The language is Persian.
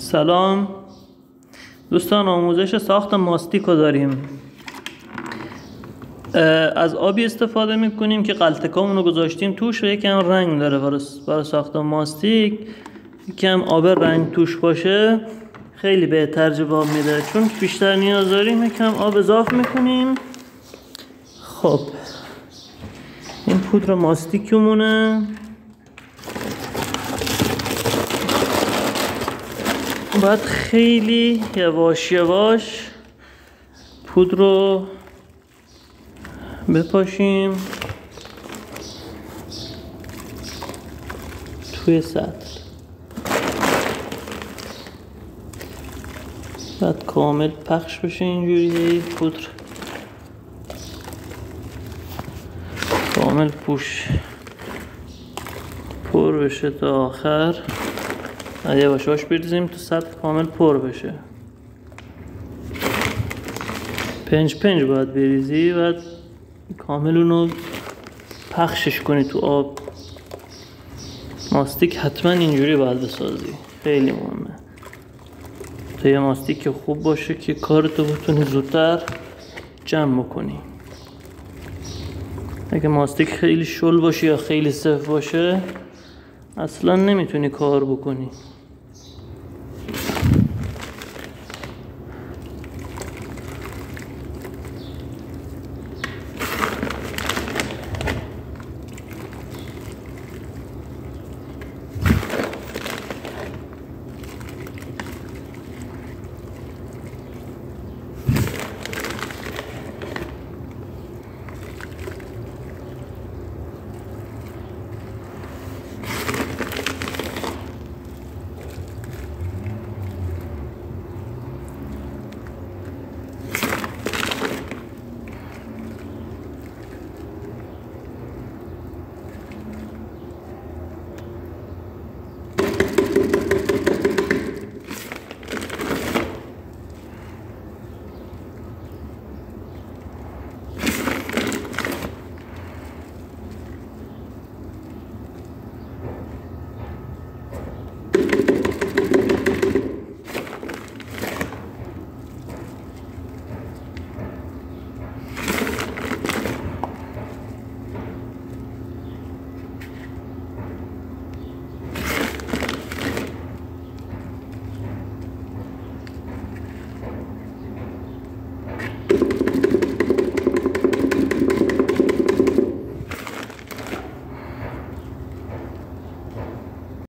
سلام دوستان، آموزش ساخت ماستیک رو داریم. از آبی استفاده میکنیم که قلتکامون رو گذاشتیم توش و یکم رنگ داره. برای ساخت ماستیک یکم آب رنگ توش باشه خیلی بهتر جواب میده. چون بیشتر نیاز داریم یکم آب اضافه میکنیم. خب این پودر ماستیکمونه. باید خیلی یواش یواش پودر رو بپاشیم توی سطل. بعد کامل پخش بشه اینجوری پودر کامل پر بشه تا آخر. بعد یواش یواش بریزیم تو سطل کامل پر بشه. پنج باید بریزی. بعد کامل اونو پخشش کنی تو آب. ماستیک حتما اینجوری باید بسازی، خیلی مهمه تا یه ماستیک خوب باشه که کارتو بتونی زودتر جمع بکنی. اگه ماستیک خیلی شل باشه یا خیلی سفت باشه اصلا نمیتونی کار بکنی.